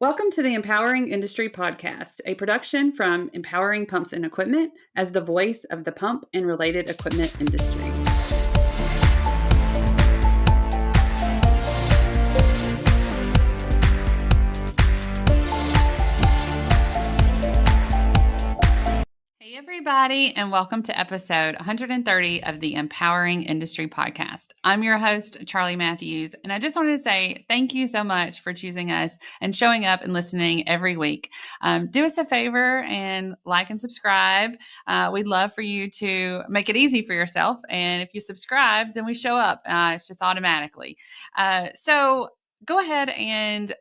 Welcome to the Empowering Industry Podcast, a production from Empowering Pumps and Equipment as the voice of the pump and related equipment industry. Hey, everybody, and welcome to episode 130 of the Empowering Industry Podcast. I'm your host, Charli Matthews, and I just wanted to say thank you so much for choosing us and showing up and listening every week. Do us a favor and like and subscribe. We'd love for you to make it easy for yourself, and if you subscribe, then we show up. It's just automatically. So go ahead and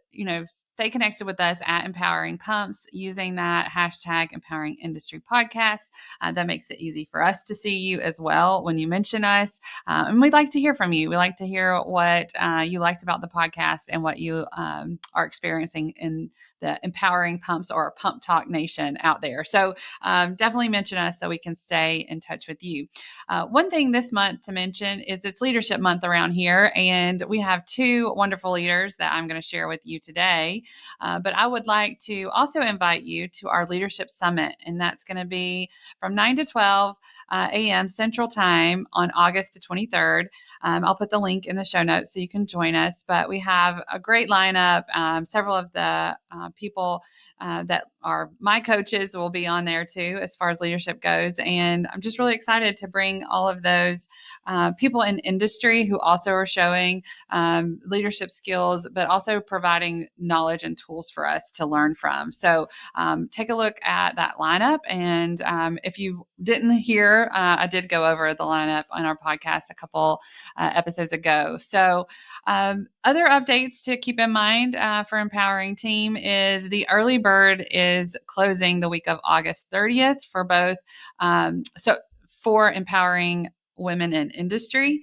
stay connected with us at Empowering Pumps using that hashtag Empowering Industry Podcast. That makes it easy for us to see you as well when you mention us. And we'd like to hear from you. We like to hear what you liked about the podcast and what you are experiencing in the Empowering Pumps or Pump Talk Nation out there. So definitely mention us so we can stay in touch with you. One thing this month to mention is it's Leadership Month around here, and we have two wonderful leaders that I'm going to share with you today. But I would like to also invite you to our Leadership Summit, and that's going to be from 9 to 12 a.m. Central Time on August the 23rd. I'll put the link in the show notes so you can join us. But we have a great lineup. Several of the people that are my coaches will be on there too, as far as leadership goes. And I'm just really excited to bring all of those people in industry who also are showing leadership skills, but also providing knowledge and tools for us to learn from. So take a look at that lineup. And if you didn't hear, I did go over the lineup on our podcast a couple episodes ago. So other updates to keep in mind for Empowering Team is the early bird is closing the week of August 30th for both. For Empowering Women in Industry.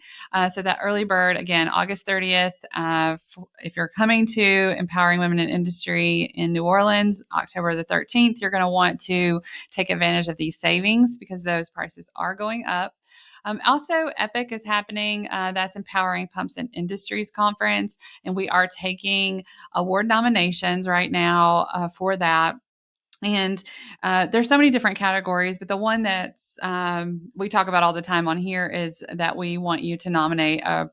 So that early bird, again, August 30th, if you're coming to Empowering Women in Industry in New Orleans, October the 13th, you're going to want to take advantage of these savings because those prices are going up. Also, EPIC is happening. That's Empowering Pumps and Industries Conference, and we are taking award nominations right now for that. And there's so many different categories, but the one that's we talk about all the time on here is that we want you to nominate a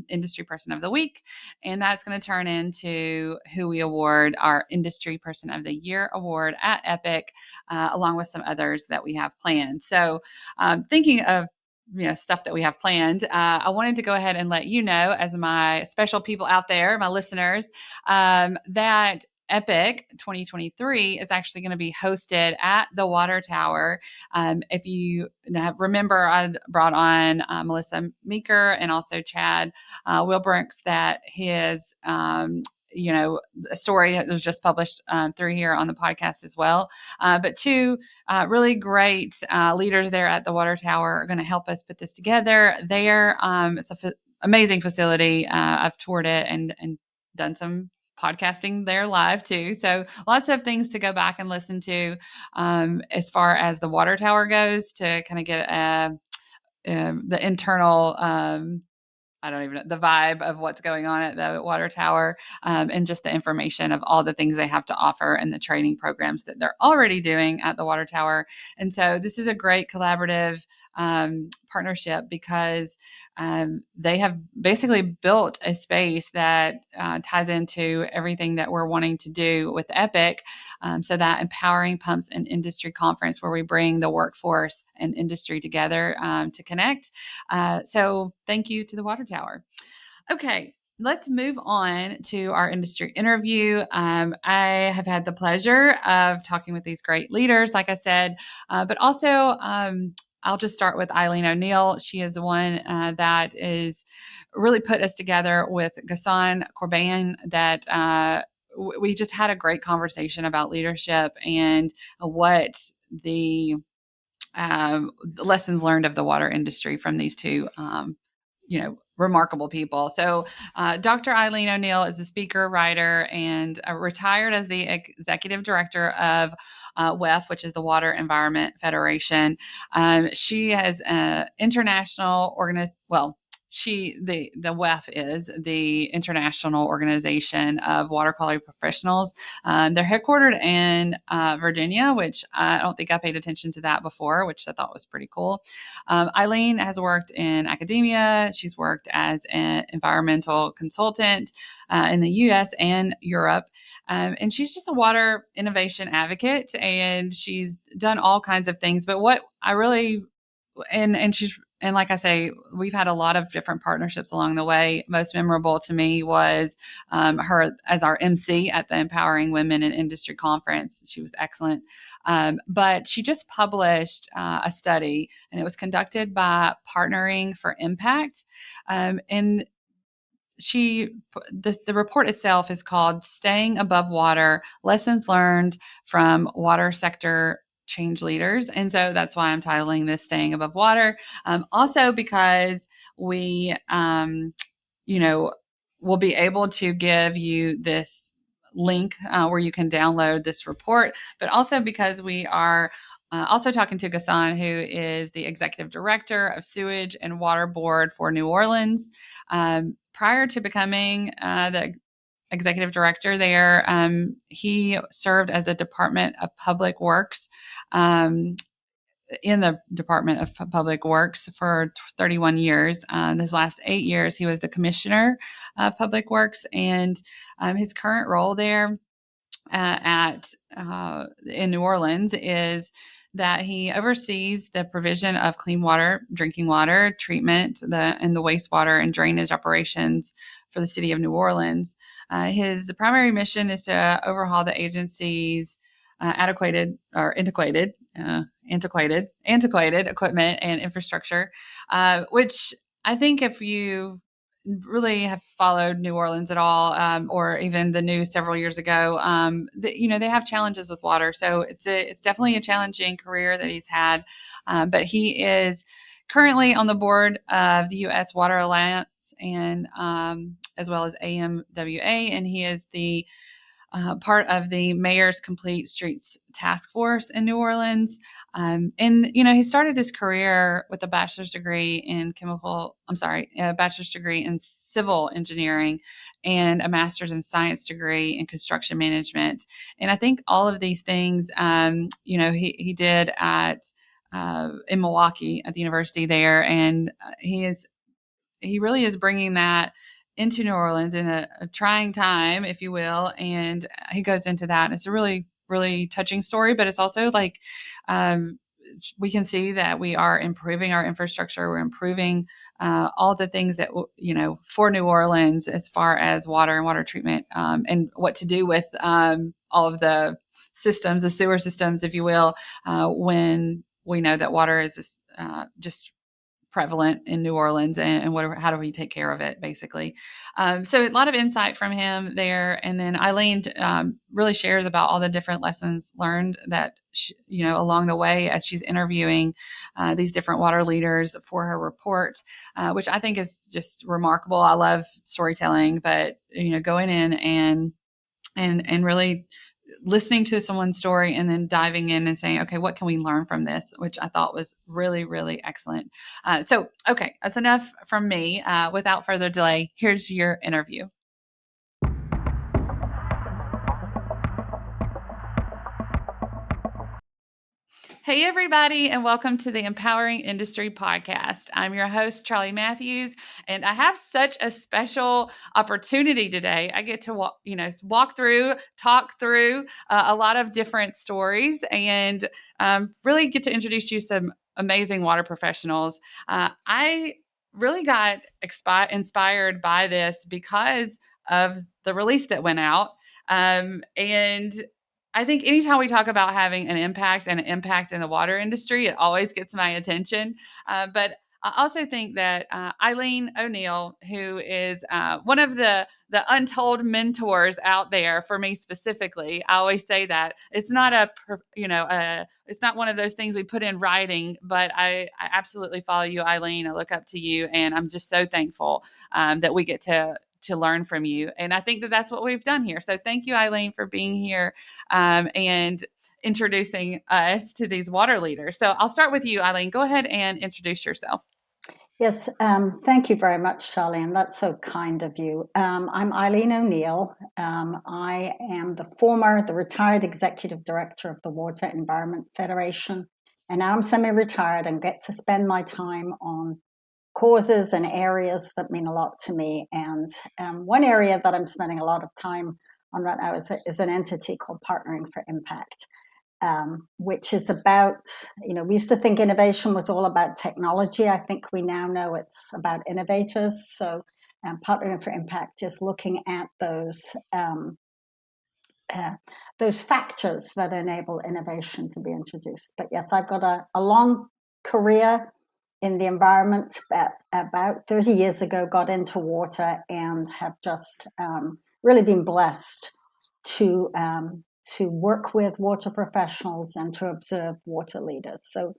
industry person of the week. And that's going to turn into who we award our Industry Person of the Year award at EPIC, along with some others that we have planned. So thinking of stuff that we have planned, I wanted to go ahead and let you know, as my special people out there, my listeners, that EPIC 2023 is actually going to be hosted at the Water Tower. If you remember, I brought on Melissa Meeker and also Chad Wilbrinks, that his a story that was just published through here on the podcast as well. But two really great leaders there at the Water Tower are going to help us put this together. It's an amazing facility. I've toured it and done some podcasting there live too. So lots of things to go back and listen to as far as the Water Tower goes, to kind of get the internal the vibe of what's going on at the Water Tower, and just the information of all the things they have to offer and the training programs that they're already doing at the Water Tower. And so this is a great collaborative partnership because they have basically built a space that ties into everything that we're wanting to do with EPIC. So that Empowering Pumps and Industry Conference, where we bring the workforce and industry together to connect. So thank you to the Water Tower. Okay. Let's move on to our industry interview. I have had the pleasure of talking with these great leaders, like I said, but also I'll just start with Eileen O'Neill. She is the one that is really put us together with Ghassan Korban, that we just had a great conversation about leadership and what the lessons learned of the water industry from these two remarkable people. So Dr. Eileen O'Neill is a speaker, writer, and retired as the executive director of WEF, which is the Water Environment Federation. She has an international the WEF is the International Organization of Water Quality Professionals. They're headquartered in Virginia, which I don't think I paid attention to that before, which I thought was pretty cool. Eileen has worked in academia. She's worked as an environmental consultant in the U.S. and Europe. And she's just a water innovation advocate, and she's done all kinds of things. But what I really and like I say, we've had a lot of different partnerships along the way. Most memorable to me was her as our MC at the Empowering Women in Industry Conference. She was excellent. But she just published a study, and it was conducted by Partnering for Impact. And the report itself is called Staying Above Water, Lessons Learned from Water Sector Change Leaders. And so that's why I'm titling this Staying Above Water. Also because we, will be able to give you this link where you can download this report, but also because we are also talking to Ghassan, who is the executive director of Sewage and Water Board for New Orleans. Prior to becoming the executive director there, he served as the Department of Public Works in the Department of Public Works for 31 years. His last 8 years, he was the Commissioner of Public Works, and his current role there in New Orleans is that he oversees the provision of clean water, drinking water, treatment, and the wastewater and drainage operations for the city of New Orleans. His primary mission is to overhaul the agency's antiquated equipment and infrastructure, which I think if you really have followed New Orleans at all, or even the news several years ago, they have challenges with water. So it's definitely a challenging career that he's had. But he is currently on the board of the U.S. Water Alliance and as well as AMWA, and he is the part of the Mayor's Complete Streets Task Force in New Orleans. He started his career with a bachelor's degree in bachelor's degree in civil engineering and a master's in science degree in construction management. And I think all of these things, he did in Milwaukee at the university there. And he really is bringing that into New Orleans in a trying time, if you will. And he goes into that. And it's a really, really touching story, but it's also like, we can see that we are improving our infrastructure. We're improving all the things that, for New Orleans as far as water and water treatment, and what to do with all of the systems, the sewer systems, if you will, when we know that water is just prevalent in New Orleans, and how do we take care of it, basically. So a lot of insight from him there. And then Eileen really shares about all the different lessons learned that, along the way as she's interviewing these different water leaders for her report, which I think is just remarkable. I love storytelling, but, going in and really listening to someone's story and then diving in and saying, okay, what can we learn from this? Which I thought was really, really excellent. Okay, that's enough from me. Without further delay, here's your interview. Hey, everybody, and welcome to the Empowering Industry Podcast. I'm your host, Charli Matthews, and I have such a special opportunity today. I get to talk through a lot of different stories, and really get to introduce you to some amazing water professionals. I really got inspired by this because of the release that went out, and I think anytime we talk about having an impact and an impact in the water industry, it always gets my attention. But I also think that Eileen O'Neill, who is one of the untold mentors out there for me specifically, I always say that it's not it's not one of those things we put in writing, but I absolutely follow you, Eileen. I look up to you, and I'm just so thankful that we get to learn from you. And I think that that's what we've done here. So thank you, Eileen, for being here and introducing us to these water leaders. So I'll start with you, Eileen. Go ahead and introduce yourself. Yes, thank you very much, Charlie, and that's so kind of you. I'm Eileen O'Neill. I am the retired executive director of the Water Environment Federation, and now I'm semi-retired and get to spend my time on causes and areas that mean a lot to me. And one area that I'm spending a lot of time on right now is an entity called Partnering for Impact, which is about, we used to think innovation was all about technology. I think we now know it's about innovators. So Partnering for Impact is looking at those factors that enable innovation to be introduced. But yes, I've got a long career in the environment. About 30 years ago, got into water and have just really been blessed to work with water professionals and to observe water leaders. So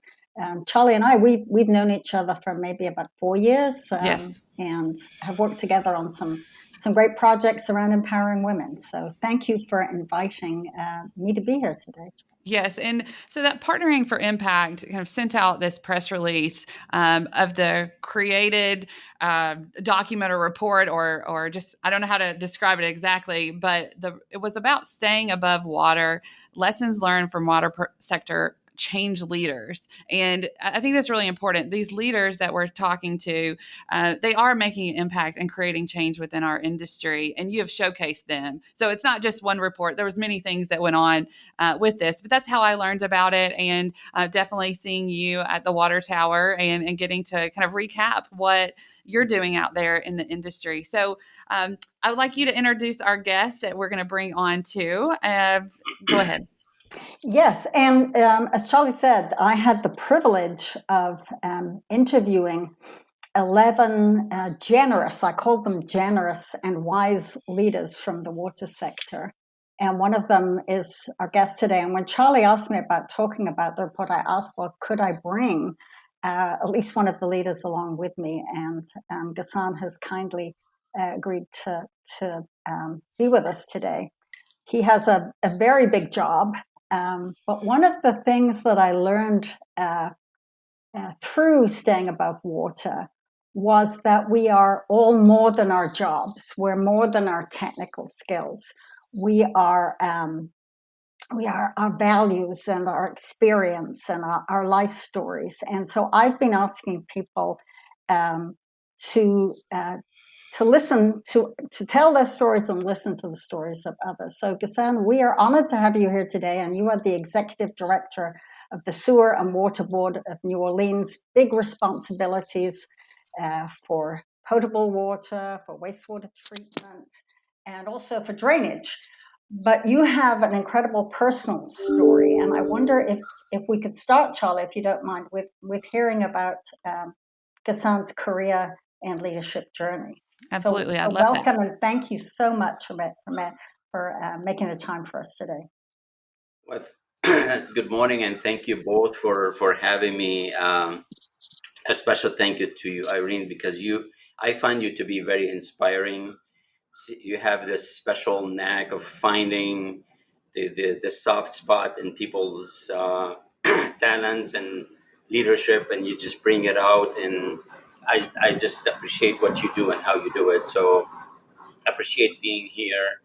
Charlie and I, we've known each other for maybe about 4 years, Yes. and have worked together on some great projects around empowering women. So thank you for inviting me to be here today. Yes. And so that Partnering for Impact kind of sent out this press release of the created document or report, or just, I don't know how to describe it exactly, but it was about staying above water, lessons learned from water sector change leaders. And I think that's really important. These leaders that we're talking to, they are making an impact and creating change within our industry, and you have showcased them. So it's not just one report. There was many things that went on with this, but that's how I learned about it. And definitely seeing you at the water tower and getting to kind of recap what you're doing out there in the industry. So I would like you to introduce our guest that we're going to bring on too. Go ahead. Yes, and as Charlie said, I had the privilege of interviewing 11 generous, I called them generous and wise leaders from the water sector. And one of them is our guest today. And when Charlie asked me about talking about the report, I asked, well, could I bring at least one of the leaders along with me? And Ghassan has kindly agreed to be with us today. He has a very big job. But one of the things that I learned through staying above water was that we are all more than our jobs. We're more than our technical skills. We are our values and our experience and our life stories. And so I've been asking people to listen to tell their stories and listen to the stories of others. So Ghassan, we are honored to have you here today, and you are the executive director of the Sewer and Water Board of New Orleans. Big responsibilities for potable water, for wastewater treatment, and also for drainage. But you have an incredible personal story, and I wonder if we could start, Charlie, if you don't mind, with hearing about Ghassan's career and leadership journey. Absolutely. So I'd love that. welcome and thank you so much for making the time for us today. Well, good morning, and thank you both for having me. A special thank you to you, Irene, because I find you to be very inspiring. You have this special knack of finding the soft spot in people's talents and leadership, and you just bring it out. And I just appreciate what you do and how you do it. So appreciate being here.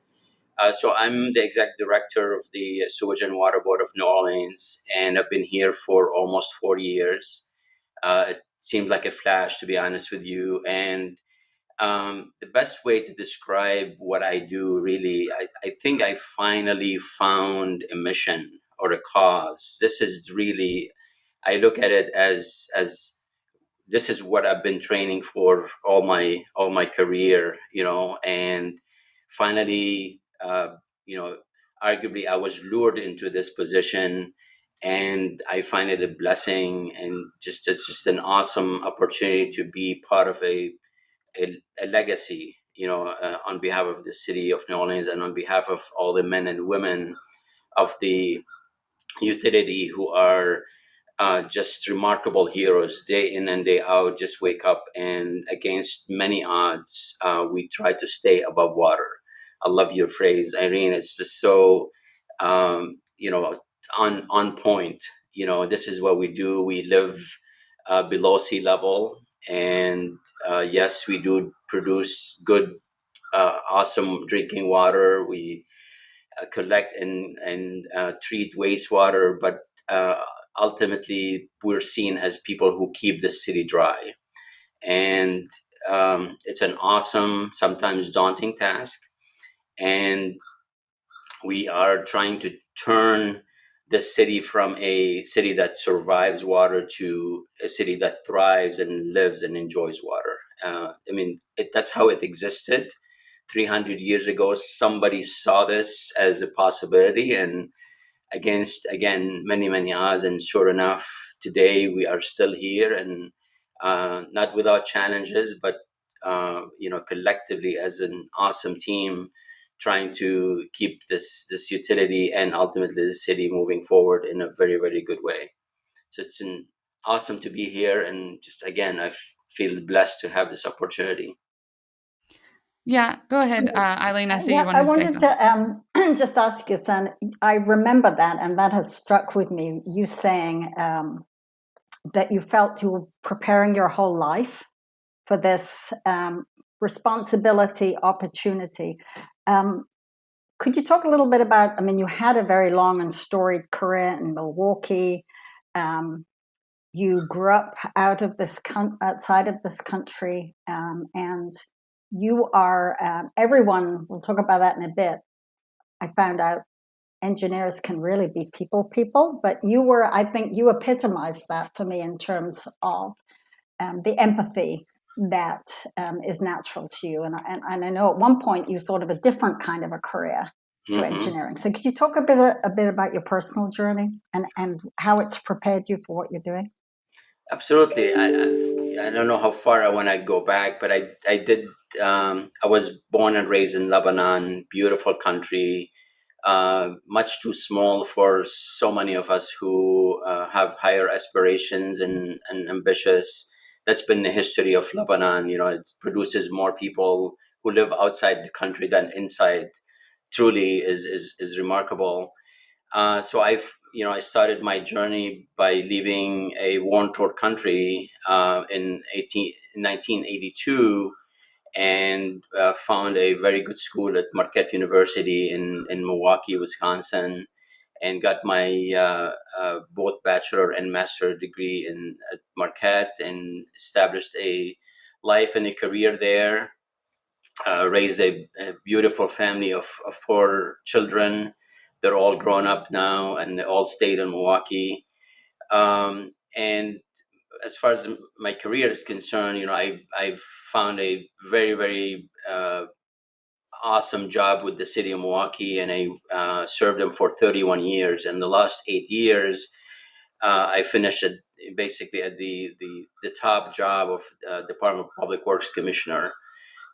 So I'm the exec director of the Sewage and Water Board of New Orleans, and I've been here for almost 40 years. It seems like a flash, to be honest with you. And the best way to describe what I do, really, I think I finally found a mission or a cause. This is really, I look at it as this is what I've been training for all my career, and finally, arguably I was lured into this position, and I find it a blessing, and it's just an awesome opportunity to be part of a legacy, on behalf of the city of New Orleans and on behalf of all the men and women of the utility who are just remarkable heroes day in and day out. Just wake up, and against many odds, we try to stay above water. I love your phrase, Irene. It's just so on point. This is what we do. We live below sea level, And yes, we do produce good, awesome drinking water. We collect and treat wastewater, but ultimately we're seen as people who keep the city dry. And it's an awesome, sometimes daunting task. And we are trying to turn the city from a city that survives water to a city that thrives and lives and enjoys water. I mean, that's how it existed 300 years ago. Somebody saw this as a possibility, and against, again, many odds, and sure enough, today we are still here, and not without challenges, but collectively as an awesome team, trying to keep this utility and ultimately the city moving forward in a very good way. So it's an awesome to be here, and just again, feel blessed to have this opportunity. Yeah, go ahead, Eileen. I see you Yeah, I wanted to say wanted something. to just ask you, son. I remember that, and that has struck with me. You saying that you felt you were preparing your whole life for this responsibility, opportunity. Could you talk a little bit about? I mean, you had a very long and storied career in Milwaukee. You grew up outside of this country, and you are. Everyone. We'll talk about that in a bit. I found out engineers can really be people, but you were. I think you epitomized that for me in terms of the empathy that is natural to you. And I know at one point you thought of a different kind of a career to engineering. So could you talk a bit about your personal journey and how it's prepared you for what you're doing? Absolutely. I don't know how far I want to go back, but I did. I was born and raised in Lebanon, beautiful country, much too small for so many of us who have higher aspirations and ambitious. That's been the history of Lebanon. It produces more people who live outside the country than inside. Truly is remarkable. So I started my journey by leaving a war-torn country in 1982, and found a very good school at Marquette University in Milwaukee, Wisconsin, and got my both bachelor and master degree at Marquette, and established a life and a career there. Raised a beautiful family of four children. They're all grown up now, and they all stayed in Milwaukee. And as far as my career is concerned, I've found a very awesome job with the city of Milwaukee, and I served them for 31 years. And the last 8 years, I finished basically at the top job of Department of Public Works Commissioner,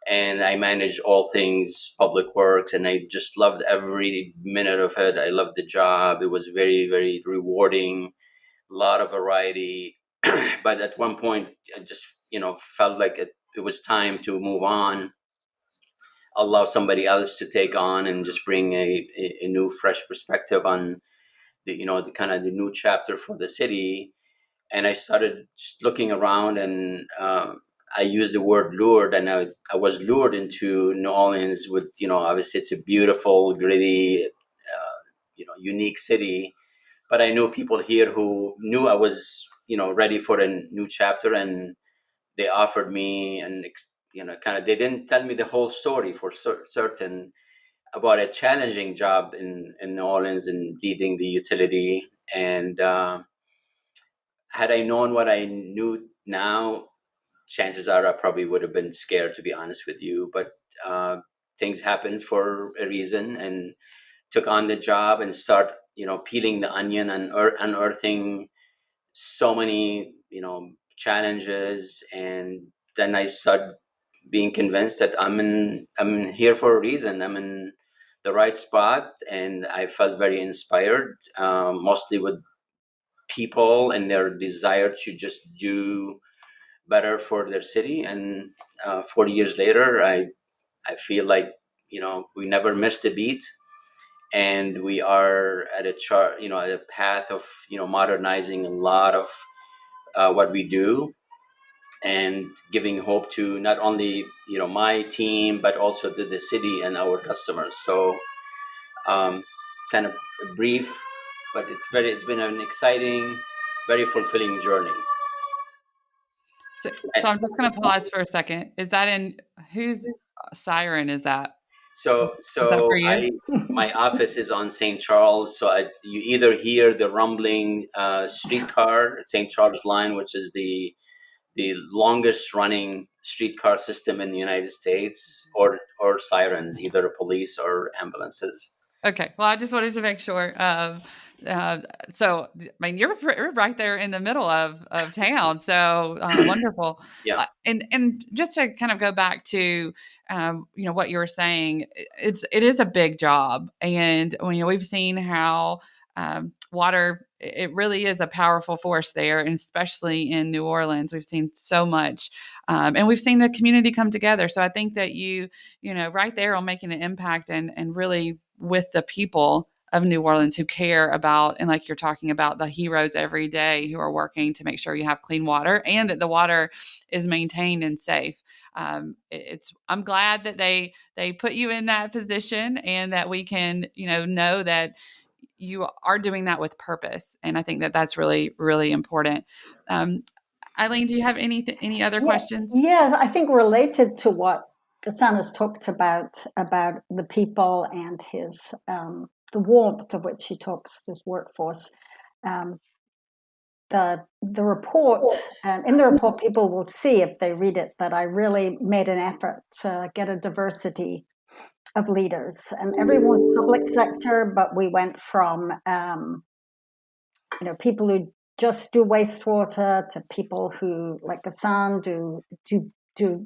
and I managed all things public works, and I just loved every minute of it. I loved the job. It was very rewarding, a lot of variety. But at one point, I just felt like it was time to move on, allow somebody else to take on, and just bring a new fresh perspective on the kind of the new chapter for the city. And I started just looking around, and I used the word lured, and I was lured into New Orleans with, obviously it's a beautiful, gritty, unique city. But I knew people here who knew I was, ready for a new chapter, and they offered me, and kind of, they didn't tell me the whole story for certain about a challenging job in New Orleans and leading the utility. And had I known what I knew now, chances are I probably would have been scared, to be honest with you. But things happened for a reason, and took on the job and start, peeling the onion and unearthing so many, challenges. And then I started being convinced that I'm here for a reason. I'm in the right spot, and I felt very inspired, mostly with people and their desire to just do better for their city. And 40 years later, I feel like, we never missed a beat, and we are at at a path of, modernizing a lot of what we do. and giving hope to not only my team but also to the city and our customers. So kind of brief, but it's been an exciting, very fulfilling journey. So I'm just going to pause for a second. Is that in whose siren is that? So Is that for so you? I my office is on St. Charles. So you either hear the rumbling streetcar at St. Charles Line, which is the longest running streetcar system in the United States, or sirens, either police or ambulances. Okay. Well, I just wanted to make sure. So, I mean, you're right there in the middle of town. So wonderful. Yeah. And just to kind of go back to, what you were saying, it is a big job, and we've seen how water, it really is a powerful force there, and especially in New Orleans, we've seen so much, and we've seen the community come together. So I think that right there on making an impact and really with the people of New Orleans who care about, and like you're talking about, the heroes every day who are working to make sure you have clean water and that the water is maintained and safe. I'm glad that they put you in that position, and that we can know that you are doing that with purpose. And I think that that's really, really important. Eileen, do you have any other questions? Yeah, I think related to what Ghassan has talked about the people and his the warmth of which he talks, his workforce. The report, in the report, people will see if they read it that I really made an effort to get a diversity of leaders, and everyone was public sector, but we went from people who just do wastewater to people who, like Ghassan, do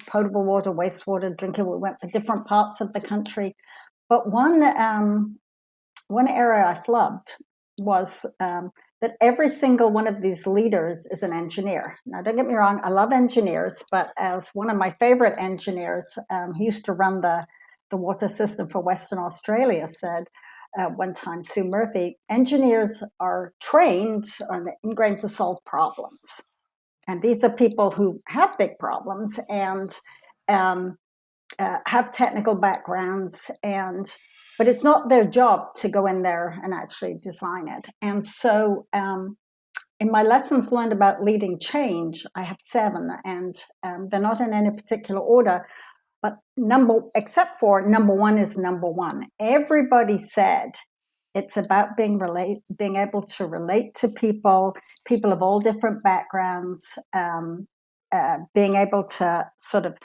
potable water, wastewater, drinking. We went for different parts of the country, but one area I flubbed was that every single one of these leaders is an engineer. Now, don't get me wrong, I love engineers, but as one of my favorite engineers who used to run the water system for Western Australia said one time, Sue Murphy, engineers are trained and ingrained to solve problems. And these are people who have big problems and have technical backgrounds, but it's not their job to go in there and actually design it. And so in my lessons learned about leading change, I have 7, and they're not in any particular order, but except for number 1 is number 1. Everybody said it's about being able to relate to people of all different backgrounds, being able to sort of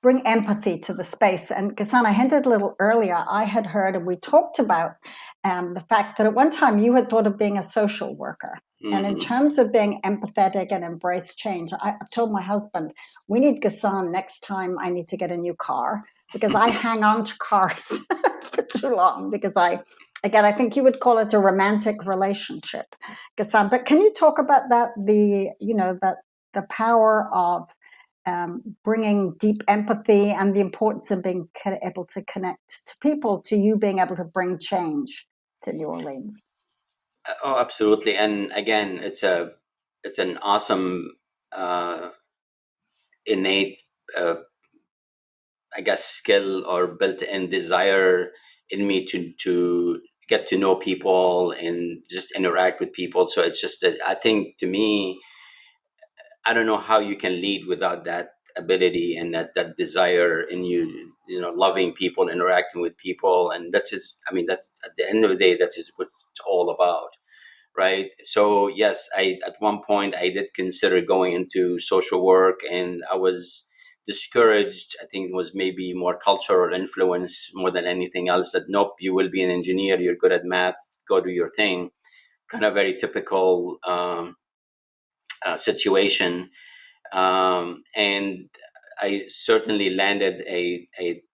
bring empathy to the space. And Ghassan, I hinted a little earlier, I had heard, and we talked about the fact that at one time you had thought of being a social worker. Mm-hmm. And in terms of being empathetic and embrace change, I've told my husband, we need Ghassan next time I need to get a new car, because I hang on to cars for too long, because I think you would call it a romantic relationship, Ghassan. But can you talk about that, the power of bringing deep empathy and the importance of being able to connect to people, to you being able to bring change to New Orleans? Oh, absolutely. And again, it's an awesome innate, I guess, skill or built-in desire in me to get to know people and just interact with people. So it's just that I think, to me, I don't know how you can lead without that ability and that desire in you, loving people, interacting with people. And that's just, that's, at the end of the day, that's just what it's all about. Right. So yes, at one point I did consider going into social work, and I was discouraged. I think it was maybe more cultural influence more than anything else. That nope, you will be an engineer. You're good at math. Go do your thing. Kind of very typical situation. And I certainly landed a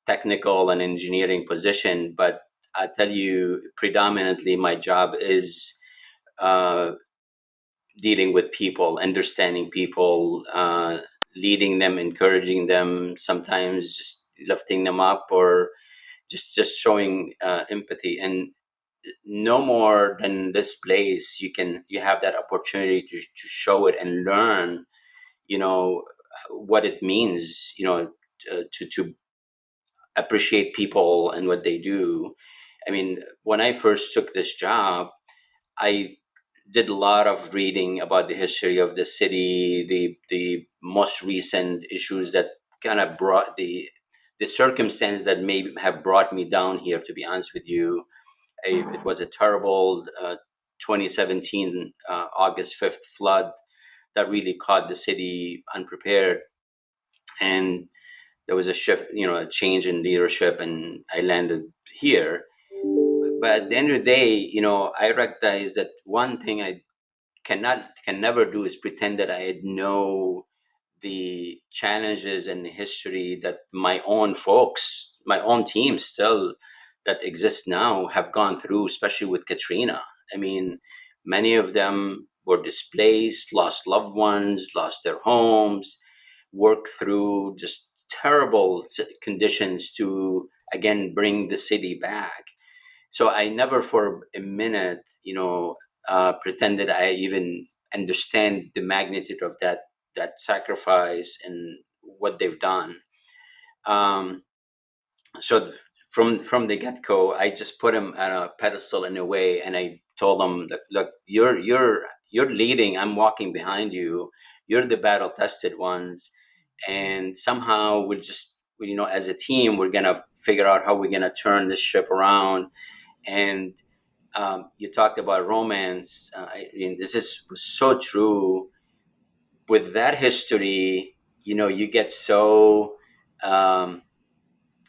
technical and engineering position, but I tell you, predominantly my job is dealing with people, understanding people, leading them, encouraging them, sometimes just lifting them up, or just showing empathy. And no more than this place, you have that opportunity to show it and learn, what it means, to appreciate people and what they do. I mean, when I first took this job, I did a lot of reading about the history of the city, the most recent issues that kind of brought the circumstance that may have brought me down here. To be honest with you, it was a terrible 2017 August 5th flood that really caught the city unprepared, and there was a shift, a change in leadership, and I landed here. But at the end of the day, I recognize that one thing I can never do is pretend that I know the challenges and the history that my own folks, my own team still that exist now have gone through, especially with Katrina. I mean, many of them were displaced, lost loved ones, lost their homes, worked through just terrible conditions to again bring the city back. So I never for a minute, pretended I even understand the magnitude of that sacrifice and what they've done. Um, so from the get go, I just put him on a pedestal in a way, and I told him, look, you're leading. I'm walking behind you. You're the battle tested ones, and somehow we'll just, as a team, we're gonna figure out how we're gonna turn this ship around. And you talked about romance. I mean, this is so true. With that history, you get so kind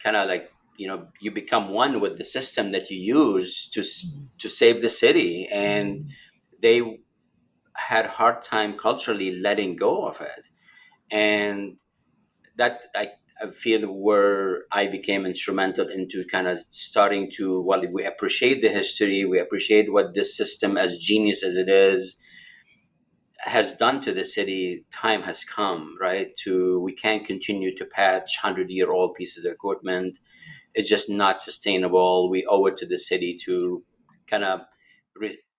of like, you become one with the system that you use to save the city, and they had hard time culturally letting go of it. And that I feel where I became instrumental into kind of starting to, well, we appreciate the history, we appreciate what this system, as genius as it is, has done to the city. Time has come, right? We can't continue to patch 100-year-old pieces of equipment. It's just not sustainable. We owe it to the city to kind of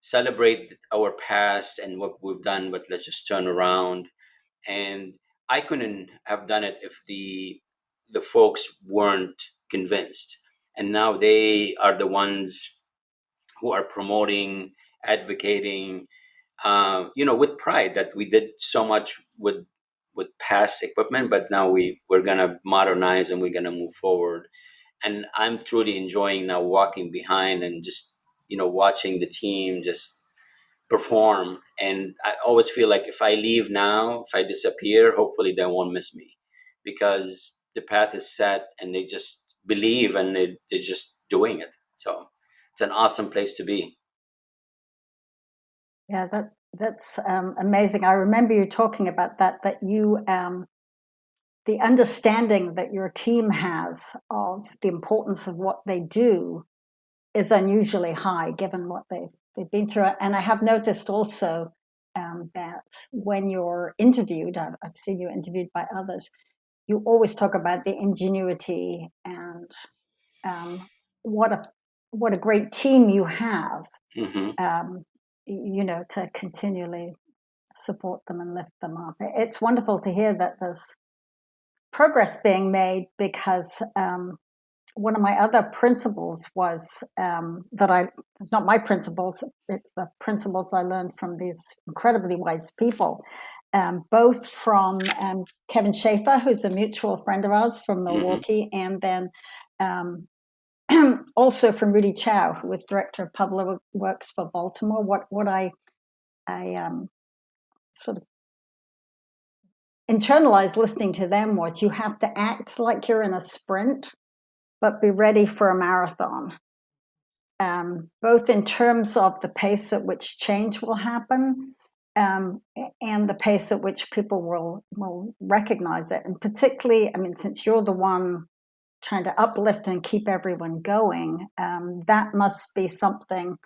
celebrate our past and what we've done, but let's just turn around. And I couldn't have done it if the folks weren't convinced. And now they are the ones who are promoting, advocating, with pride that we did so much with past equipment, but now we're gonna modernize and we're gonna move forward. And I'm truly enjoying now walking behind and just watching the team just perform. And I always feel like if I leave now, if I disappear, hopefully they won't miss me, because the path is set and they just believe and they're just doing it. So it's an awesome place to be. Yeah, that's amazing. I remember you talking about that you the understanding that your team has of the importance of what they do is unusually high, given what they've been through. And I have noticed also that when you're interviewed, I've seen you interviewed by others, you always talk about the ingenuity and what a great team you have. Mm-hmm. To continually support them and lift them up. It's wonderful to hear that there's progress being made, because one of my other principles was not my principles, it's the principles I learned from these incredibly wise people, both from Kevin Schaefer, who's a mutual friend of ours from Milwaukee, and then also from Rudy Chow, who was director of public works for Baltimore. What I sort of internalized listening to them was, you have to act like you're in a sprint, but be ready for a marathon. Both in terms of the pace at which change will happen, and the pace at which people will recognize it. And particularly, I mean, since you're the one trying to uplift and keep everyone going, that must be something.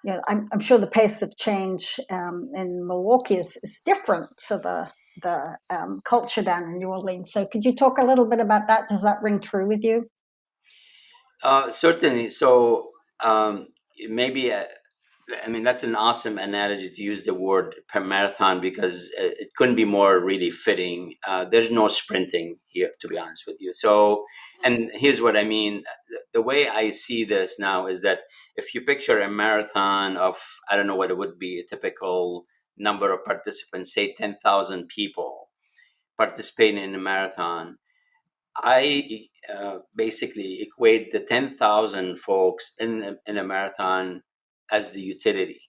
I'm sure the pace of change in Milwaukee is different to the culture down in New Orleans. So could you talk a little bit about that? Does that ring true with you? Certainly. So maybe I mean, that's an awesome analogy to use the word per marathon, because it couldn't be more really fitting. There's no sprinting here, to be honest with you. So, and here's what I mean. The way I see this now is that if you picture a marathon of, I don't know what it would be, a typical number of participants, say 10,000 people participating in a marathon, I basically equate the 10,000 folks in a marathon as the utility.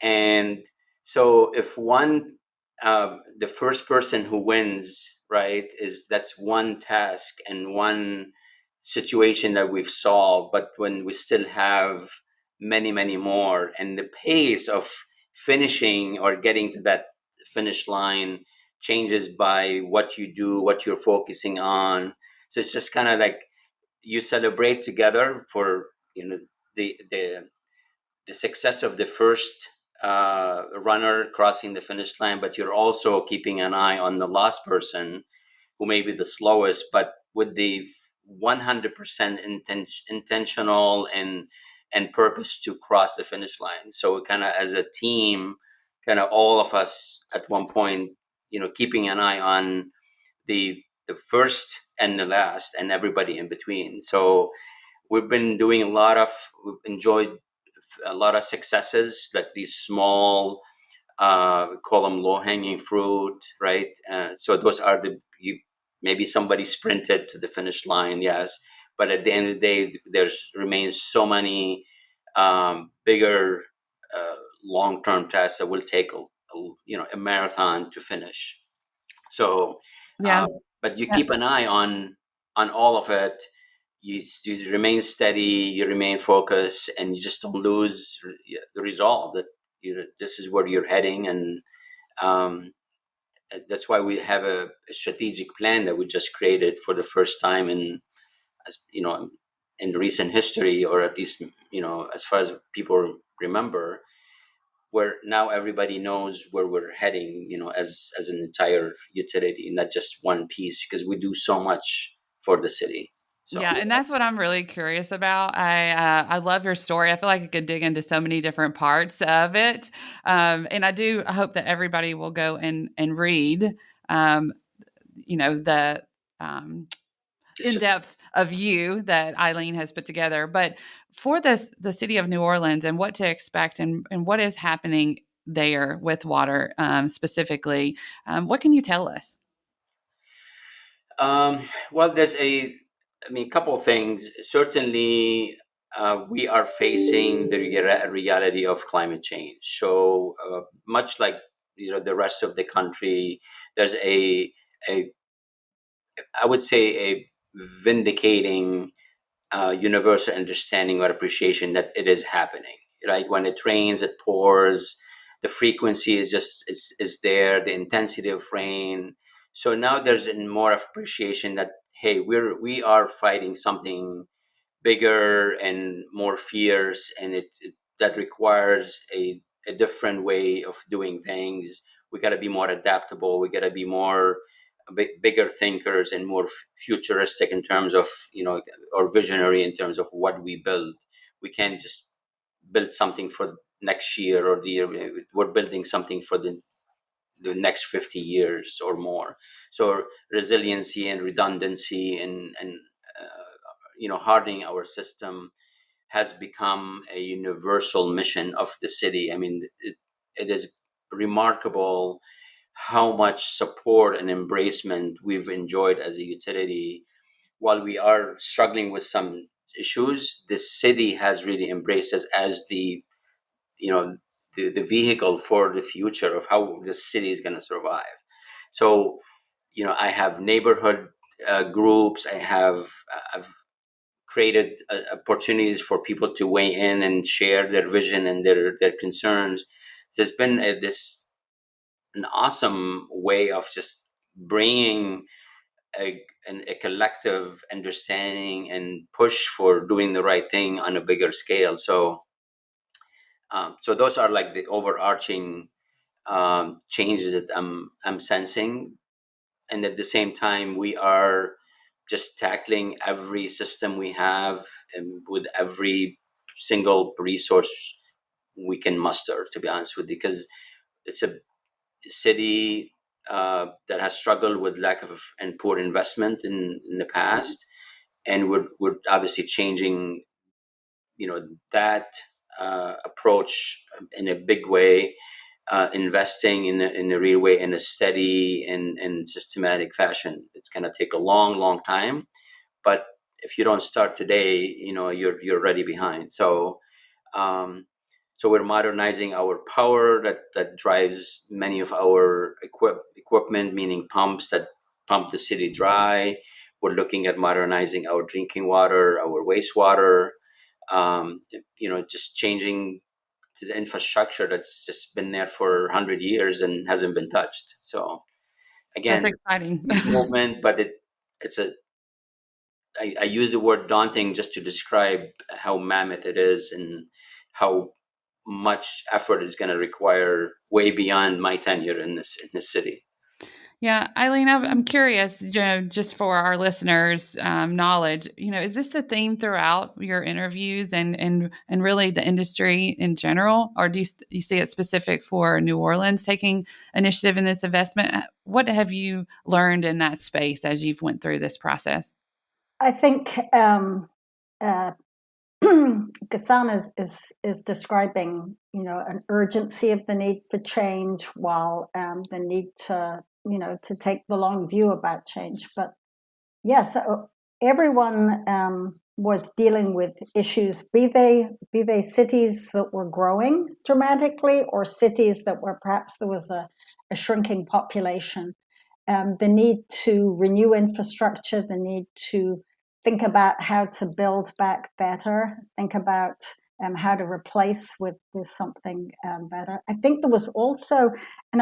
And so if the first person who wins, right, that's one task and one situation that we've solved. But when we still have many, many more, and the pace of finishing or getting to that finish line changes by what you do, what you're focusing on. So it's just kind of like you celebrate together for, the success of the first runner crossing the finish line, but you're also keeping an eye on the last person who may be the slowest, but with the 100% intentional and purpose to cross the finish line. So kind of as a team, kind of all of us at one point, keeping an eye on the first and the last and everybody in between. So we've enjoyed a lot of successes, like these small, call them low hanging fruit, right? So those are maybe somebody sprinted to the finish line, yes, but at the end of the day, there's remains so many bigger, long term tasks that will take a marathon to finish. So, Yeah. but you keep an eye on all of it. You remain steady, you remain focused, and you just don't lose the resolve that this is where you're heading. And um, that's why we have a strategic plan that we just created for the first time as you know, in recent history, or at least, as far as people remember, where now everybody knows where we're heading, as an entire utility, not just one piece, because we do so much for the city. So Yeah, and that's what I'm really curious about. I love your story. I feel like I could dig into so many different parts of it, and I hope that everybody will go and read, um, the in depth of you that Eileen has put together. But for the city of New Orleans and what to expect and what is happening there with water, specifically, what can you tell us? Um, well, a couple of things. Certainly, we are facing the reality of climate change. So, much like the rest of the country, there's a I would say a vindicating universal understanding or appreciation that it is happening. Right, when it rains, it pours. The frequency is there. The intensity of rain. So now there's more appreciation that, hey, we are fighting something bigger and more fierce, and that requires a different way of doing things. We got to be more adaptable. We got to be more bigger thinkers and more futuristic in terms of, or visionary in terms of what we build. We can't just build something for next year or the year. We're building something for the next 50 years or more. So resiliency and redundancy and hardening our system has become a universal mission of the city. I mean, it is remarkable how much support and embracement we've enjoyed as a utility. While we are struggling with some issues, the city has really embraced us as you know the vehicle for the future of how the city is going to survive. So, I have neighborhood groups. I've created opportunities for people to weigh in and share their vision and their concerns. There's been an awesome way of just bringing a collective understanding and push for doing the right thing on a bigger scale. So those are like the overarching changes that I'm sensing, and at the same time, we are just tackling every system we have, and with every single resource we can muster, to be honest with you, because it's a city that has struggled with lack of and poor investment in the past, and we're obviously changing, that approach in a big way, investing in a real way, in a steady and systematic fashion. It's going to take a long time, but if you don't start today, you're already behind. Um, so we're modernizing our power that drives many of our equipment, meaning pumps that pump the city dry. We're looking at modernizing our drinking water, our wastewater, just changing to the infrastructure that's just been there for 100 years and hasn't been touched. So That's again, exciting. huge movement, but I use the word daunting just to describe how mammoth it is and how much effort is going to require way beyond my tenure in this city. Yeah, Eileen, I'm curious, just for our listeners' knowledge, is this the theme throughout your interviews and really the industry in general, or do you see it specific for New Orleans taking initiative in this investment? What have you learned in that space as you've went through this process? I think Ghassan is describing, an urgency of the need for change, while the need to take the long view about change. But yes, everyone was dealing with issues, be they cities that were growing dramatically or cities that were perhaps there was a shrinking population. The need to renew infrastructure, the need to think about how to build back better, think about how to replace with something better. I think there was also, and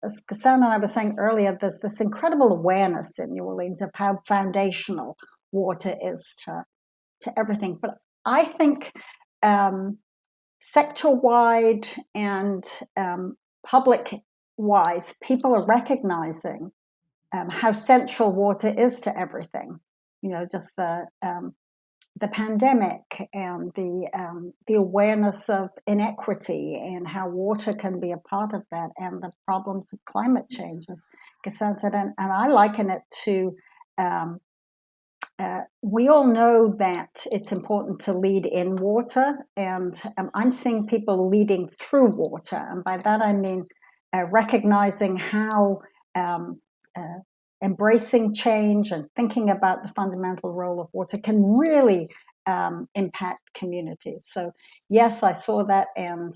as Ghassan and I were saying earlier, there's this incredible awareness in New Orleans of how foundational water is to everything. But I think sector-wide and public-wise, people are recognizing how central water is to everything. Just the pandemic and the awareness of inequity and how water can be a part of that, and the problems of climate change, as Ghassan said. And I liken it to, we all know that it's important to lead in water, and I'm seeing people leading through water. And by that I mean recognizing how embracing change and thinking about the fundamental role of water can really impact communities. So yes, I saw that, and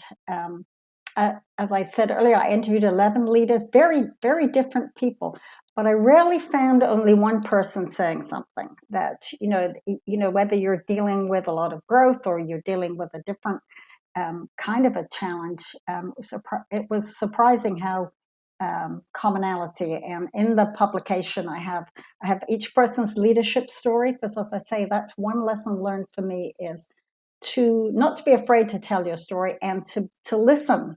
as I said earlier, I interviewed 11 leaders, very, very different people, but I rarely found only one person saying something that, whether you're dealing with a lot of growth or you're dealing with a different kind of a challenge, it was surprising how commonality. And in the publication, I have each person's leadership story, because as I say, that's one lesson learned for me, is to not to be afraid to tell your story and to listen.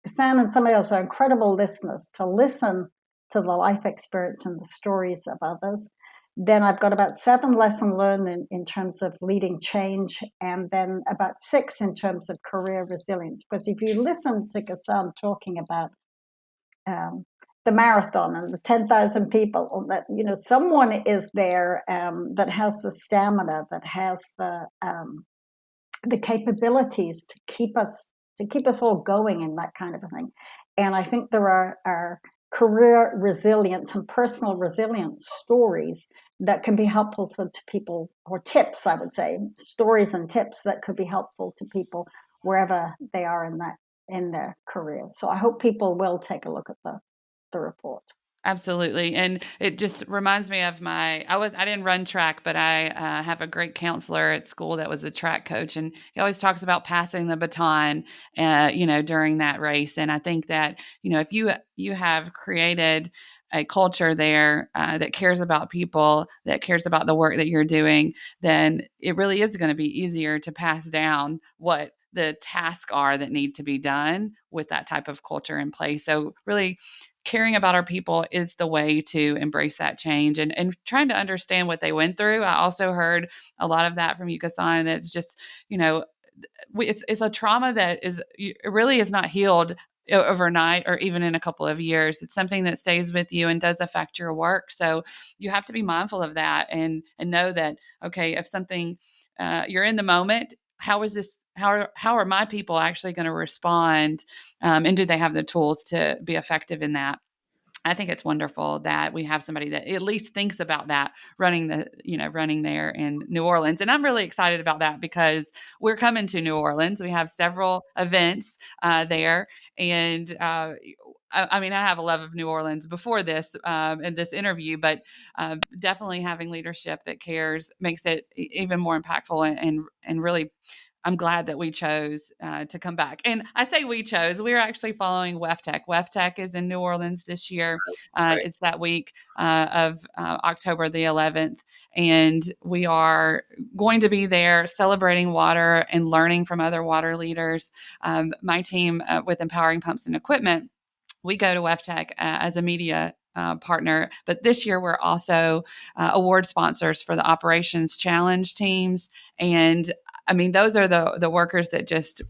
Ghassan and somebody else are incredible listeners, to listen to the life experience and the stories of others. Then I've got about 7 lessons learned in terms of leading change, and then about 6 in terms of career resilience. But if you listen to Ghassan talking about the marathon and the 10,000 people, that someone is there that has the stamina, that has the capabilities to keep us all going in that kind of a thing. And I think there are career resilience and personal resilience stories that can be helpful to people, or tips, I would say, stories and tips that could be helpful to people wherever they are in their career. So I hope people will take a look at the report. Absolutely. And it just reminds me of I didn't run track, but I have a great counselor at school that was a track coach. And he always talks about passing the baton, during that race. And I think that, if you have created a culture there that cares about people, that cares about the work that you're doing, then it really is going to be easier to pass down what the tasks are that need to be done with that type of culture in place. So really caring about our people is the way to embrace that change, and trying to understand what they went through. I also heard a lot of that from you, Ghassan. That's just, it's a trauma that it really is not healed overnight or even in a couple of years. It's something that stays with you and does affect your work. So you have to be mindful of that and know that, okay, if something, you're in the moment, how is this, how are my people actually going to respond? And do they have the tools to be effective in that? I think it's wonderful that we have somebody that at least thinks about that running there in New Orleans. And I'm really excited about that because we're coming to New Orleans. We have several events there. And I mean, I have a love of New Orleans before this and this interview, but definitely having leadership that cares makes it even more impactful and really, I'm glad that we chose to come back. And I say we chose, we're actually following WEFTEC. WEFTEC is in New Orleans this year. Right. It's that week of October the 11th. And we are going to be there celebrating water and learning from other water leaders. My team with Empowering Pumps and Equipment, we go to WEFTEC as a media partner, but this year we're also award sponsors for the Operations Challenge teams. And I mean, those are the workers that just,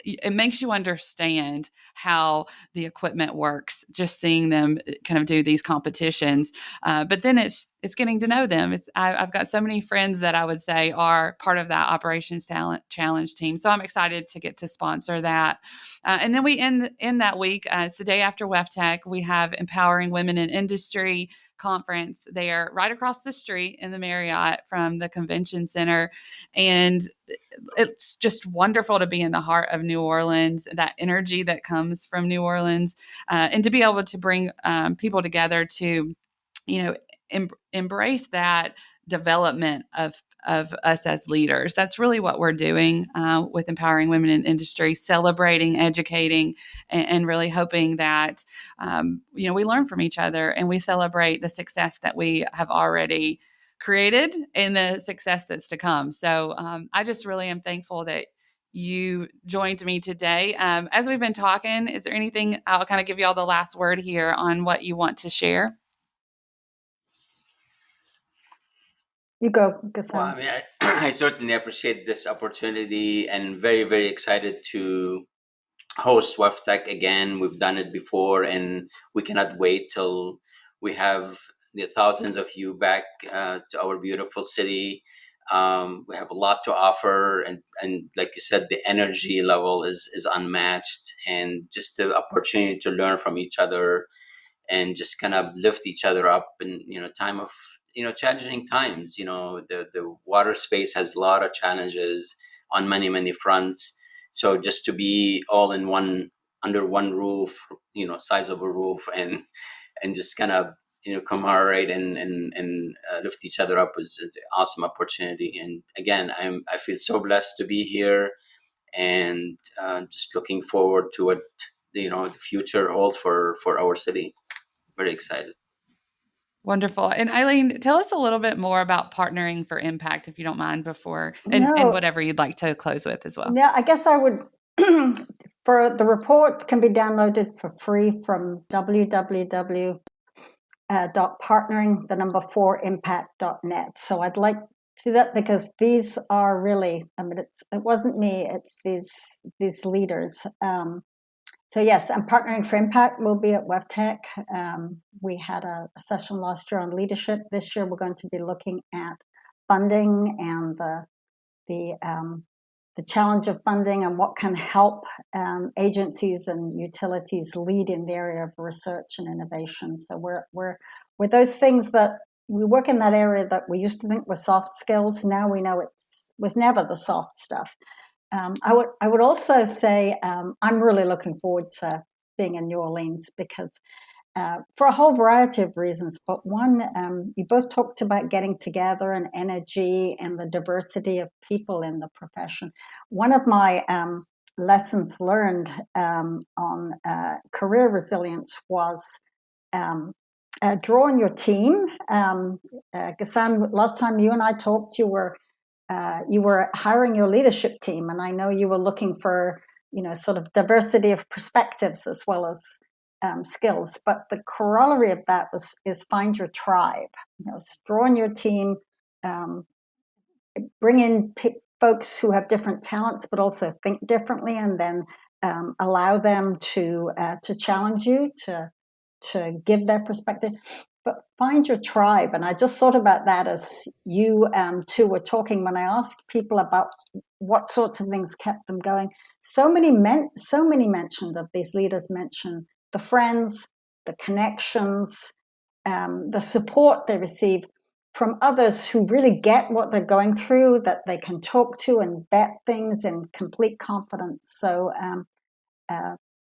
it makes you understand how the equipment works, just seeing them kind of do these competitions. But then it's getting to know them. I've got so many friends that I would say are part of that Operations Talent Challenge team. So I'm excited to get to sponsor that. And then we end that week. It's the day after WEFTEC. We have Empowering Women in Industry conference there right across the street in the Marriott from the convention center. And it's just wonderful to be in the heart of New Orleans, that energy that comes from New Orleans, and to be able to bring people together to, embrace that development of us as leaders. That's really what we're doing with Empowering Women in Industry, celebrating, educating, and really hoping that, we learn from each other and we celebrate the success that we have already created and the success that's to come. So I just really am thankful that you joined me today. As we've been talking, is there anything, I'll kind of give you all the last word here on what you want to share? You go, Ghassan. Well, I mean, I certainly appreciate this opportunity and very, very excited to host WEFTEC again. We've done it before, and we cannot wait till we have the thousands of you back to our beautiful city. We have a lot to offer, and like you said, the energy level is unmatched, and just the opportunity to learn from each other and just kind of lift each other up in time of challenging times. The water space has a lot of challenges on many fronts. So just to be all in one under one roof, size of a roof, and just kind of camaraderie and lift each other up is an awesome opportunity. And again, I feel so blessed to be here, and just looking forward to what the future holds for our city. Very excited. Wonderful. And Eileen, tell us a little bit more about Partnering for Impact, if you don't mind, before, and No, whatever you'd like to close with as well. yeah, I guess I would. For the report can be downloaded for free from www.partnering4impact.net. So I'd like to do that because these are really, I mean, it wasn't me, it's these leaders. So yes, and Partnering for Impact will be at WEFTEC. We had a session last year on leadership. This year we're going to be looking at funding and the challenge of funding and what can help agencies and utilities lead in the area of research and innovation. So we're those things that we work in that area that we used to think were soft skills. Now we know it was never the soft stuff. I would also say I'm really looking forward to being in New Orleans because for a whole variety of reasons. But one, you both talked about getting together and energy and the diversity of people in the profession. One of my lessons learned on career resilience was draw on your team. Ghassan, last time you and I talked, you were hiring your leadership team, and I know you were looking for sort of diversity of perspectives as well as skills. But the corollary of that is find your tribe. Draw on your team, bring in folks who have different talents, but also think differently, and then allow them to challenge you, to give their perspective. But find your tribe. And I just thought about that as you two were talking, when I asked people about what sorts of things kept them going. So many mentions of these leaders mention the friends, the connections, the support they receive from others who really get what they're going through, that they can talk to and bet things in complete confidence. So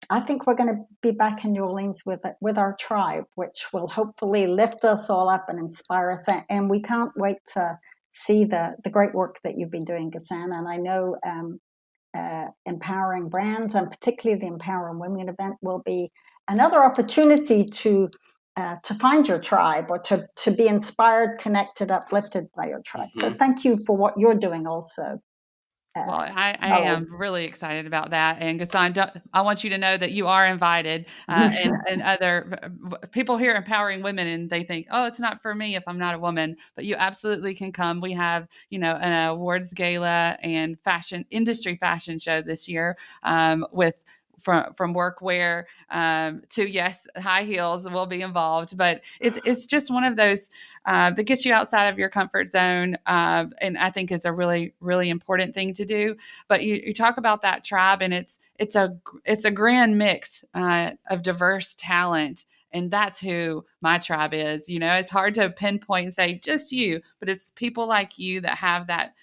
I think we're going to be back in New Orleans with our tribe, which will hopefully lift us all up and inspire us. And we can't wait to see the great work that you've been doing, Ghassan. And I know Empowering Brands, and particularly the Empowering Women event, will be another opportunity to find your tribe, or to be inspired, connected, uplifted by your tribe. So thank you for what you're doing also. Well, I am really excited about that. And Ghassan, I want you to know that you are invited, and other people here empowering women, and they think, oh, it's not for me if I'm not a woman, but you absolutely can come. We have, an awards gala and industry fashion show this year, with from workwear to, yes, high heels will be involved, but it's just one of those that gets you outside of your comfort zone, and I think it's a really, really important thing to do. But you talk about that tribe, and it's a grand mix of diverse talent. And that's who my tribe is. It's hard to pinpoint and say just you, but it's people like you that have that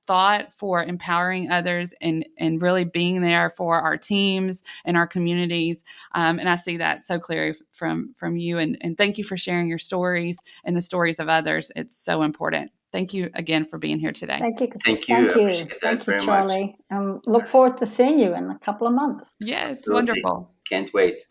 thought for empowering others and really being there for our teams and our communities. And I see that so clearly from you. And thank you for sharing your stories and the stories of others. It's so important. Thank you again for being here today. Thank you. Thank you. Thank you, Charli. Look forward to seeing you in a couple of months. Yes, Absolutely. wonderful. Can't wait.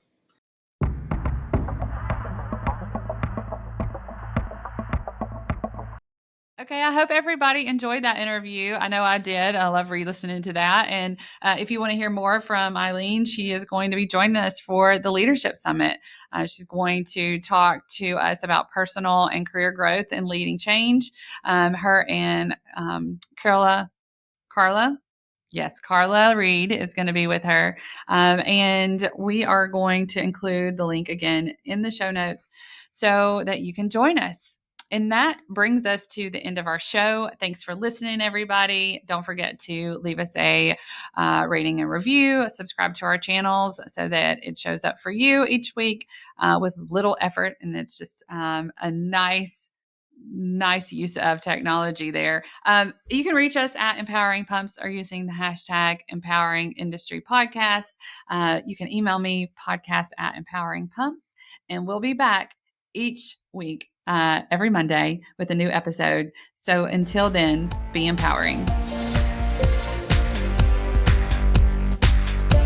Okay, I hope everybody enjoyed that interview. I know I did. I love re-listening to that. And if you want to hear more from Eileen, she is going to be joining us for the Leadership Summit. She's going to talk to us about personal and career growth and leading change. Her and Carla Reed is going to be with her. And we are going to include the link again in the show notes so that you can join us. And that brings us to the end of our show. Thanks for listening, everybody. Don't forget to leave us a rating and review, subscribe to our channels so that it shows up for you each week with little effort. And it's just a nice use of technology there. You can reach us at Empowering Pumps or using the hashtag Empowering Industry Podcast. You can email me, podcast@empoweringpumps, and we'll be back each week, every Monday with a new episode. So until then, be empowering.